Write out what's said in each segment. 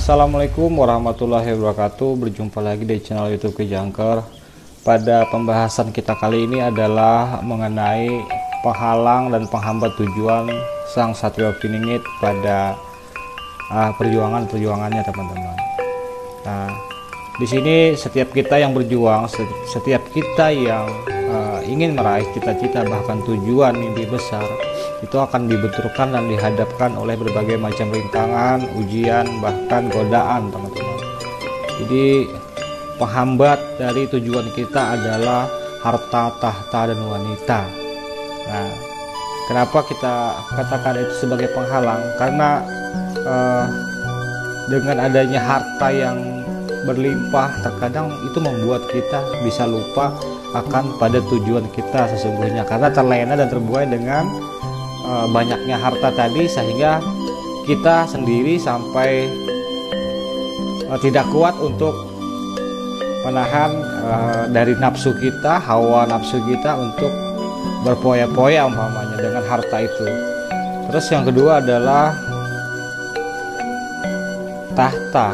Assalamualaikum warahmatullahi wabarakatuh. Berjumpa lagi di channel YouTube Kijangker. Pada pembahasan kita kali ini adalah mengenai penghalang dan penghambat tujuan sang Satrio Piningit pada perjuangannya, teman-teman. Nah, di sini setiap kita yang berjuang, setiap kita yang ingin meraih cita-cita bahkan tujuan mimpi besar, itu akan dibenturkan dan dihadapkan oleh berbagai macam rintangan, ujian, bahkan godaan, teman-teman. Jadi penghambat dari tujuan kita adalah harta, tahta, dan wanita. Nah, kenapa kita katakan itu sebagai penghalang? Karena dengan adanya harta yang berlimpah, terkadang itu membuat kita bisa lupa akan pada tujuan kita sesungguhnya, karena terlena dan terbuai dengan banyaknya harta tadi, sehingga kita sendiri sampai tidak kuat untuk menahan dari nafsu kita, hawa nafsu kita untuk berpoya-poya umpamanya dengan harta itu. Terus yang kedua adalah tahta.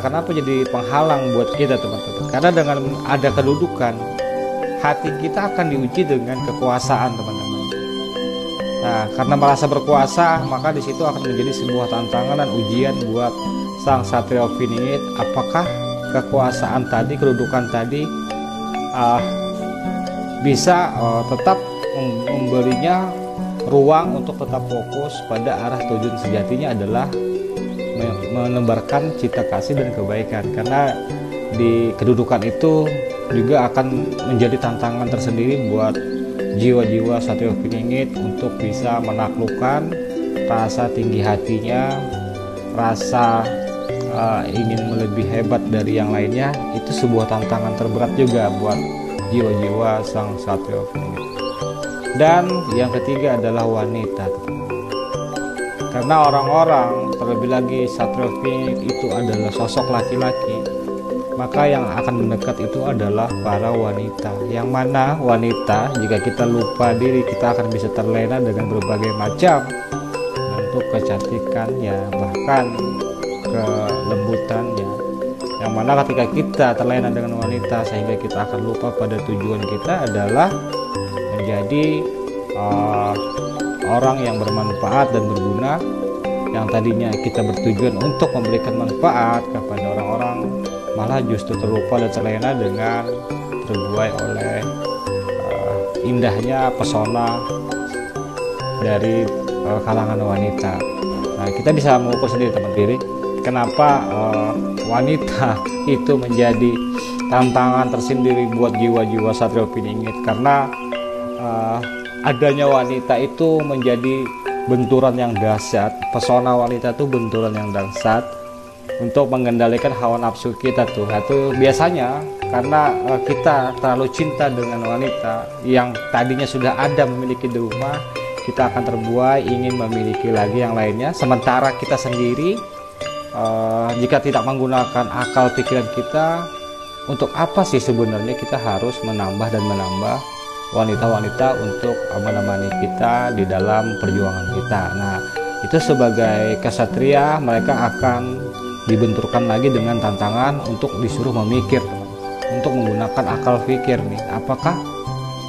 Kenapa jadi penghalang buat kita, teman-teman? Karena dengan ada kedudukan, hati kita akan diuji dengan kekuasaan, teman-teman. Nah, karena merasa berkuasa, maka di situ akan menjadi sebuah tantangan dan ujian buat sang Satrio Piningit. Apakah kekuasaan tadi, kedudukan tadi bisa tetap memberinya ruang untuk tetap fokus pada arah tujuan sejatinya adalah menebarkan cita kasih dan kebaikan. Karena di kedudukan itu juga akan menjadi tantangan tersendiri buat jiwa-jiwa Satrio Piningit untuk bisa menaklukkan rasa tinggi hatinya, rasa ingin lebih hebat dari yang lainnya. Itu sebuah tantangan terberat juga buat jiwa-jiwa sang Satrio Piningit. Dan yang ketiga adalah wanita, karena orang-orang, terlebih lagi Satrio Piningit itu adalah sosok laki-laki, maka yang akan mendekat itu adalah para wanita. Yang mana wanita, jika kita lupa diri, kita akan bisa terlena dengan berbagai macam bentuk kecantikannya, bahkan kelembutannya. Yang mana ketika kita terlena dengan wanita, sehingga kita akan lupa pada tujuan kita adalah menjadi orang yang bermanfaat dan berguna. Yang tadinya kita bertujuan untuk memberikan manfaat kepada orang-orang, malah justru terlupa dan terlena dengan terbuai oleh indahnya pesona dari kalangan wanita. Nah, kita bisa mengukur sendiri, teman-teman, kenapa wanita itu menjadi tantangan tersendiri buat jiwa-jiwa Satrio Piningit. Karena adanya wanita itu menjadi benturan yang dahsyat. Pesona wanita itu benturan yang dahsyat untuk mengendalikan hawa nafsu kita tuh. Itu biasanya karena kita terlalu cinta dengan wanita yang tadinya sudah ada memiliki di rumah, kita akan terbuai ingin memiliki lagi yang lainnya. Sementara kita sendiri jika tidak menggunakan akal pikiran kita, untuk apa sih sebenarnya kita harus menambah wanita-wanita untuk menemani kita di dalam perjuangan kita. Nah, itu sebagai kesatria, mereka akan dibenturkan lagi dengan tantangan untuk disuruh memikir, untuk menggunakan akal pikir nih. Apakah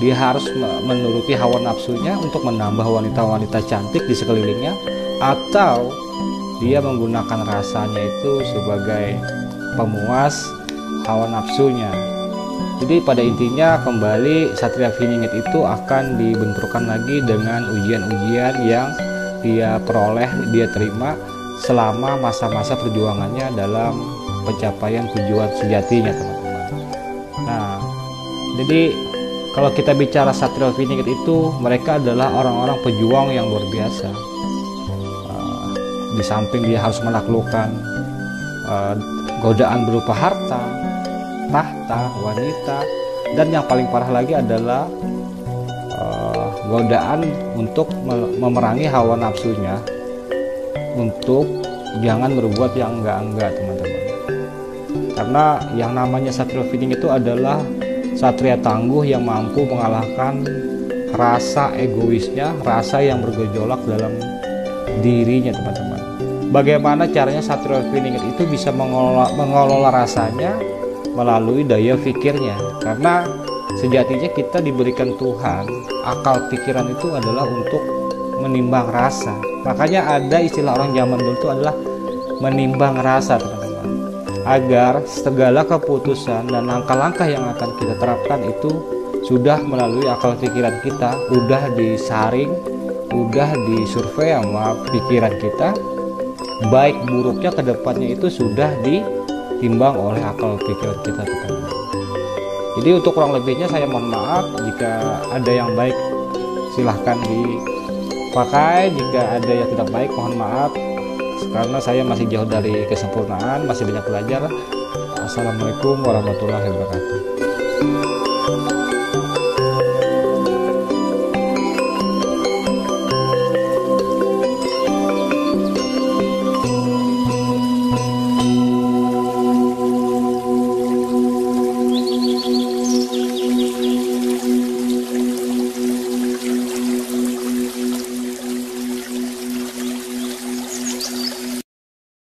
dia harus menuruti hawa nafsunya untuk menambah wanita-wanita cantik di sekelilingnya, atau dia menggunakan rasanya itu sebagai pemuas hawa nafsunya? Jadi pada intinya kembali Satrio Piningit itu akan dibenturkan lagi dengan ujian-ujian yang dia peroleh, dia terima selama masa-masa perjuangannya dalam pencapaian tujuan sejatinya, teman-teman. Nah, jadi kalau kita bicara Satrio Piningit itu, mereka adalah orang-orang pejuang yang luar biasa. Di samping dia harus menaklukkan godaan berupa harta, tahta, wanita, dan yang paling parah lagi adalah godaan untuk memerangi hawa nafsunya, untuk jangan berbuat yang enggak-enggak, teman-teman. Karena yang namanya Satrio Piningit itu adalah satria tangguh yang mampu mengalahkan rasa egoisnya, rasa yang bergejolak dalam dirinya, teman-teman. bagaimana caranya Satrio Piningit itu bisa mengelola rasanya melalui daya pikirnya. Karena sejatinya kita diberikan Tuhan, akal pikiran itu adalah untuk menimbang rasa. Makanya ada istilah orang zaman dulu itu adalah menimbang rasa, teman-teman, agar segala keputusan dan langkah-langkah yang akan kita terapkan itu sudah melalui akal pikiran kita, udah disaring, udah disurvei sama pikiran kita, baik buruknya ke depannya itu sudah ditimbang oleh akal pikiran kita, teman-teman. Jadi untuk kurang lebihnya saya mohon maaf, jika ada yang baik silahkan dipakai, jika ada yang tidak baik mohon maaf, karena saya masih jauh dari kesempurnaan, masih banyak belajar. Assalamualaikum warahmatullahi wabarakatuh.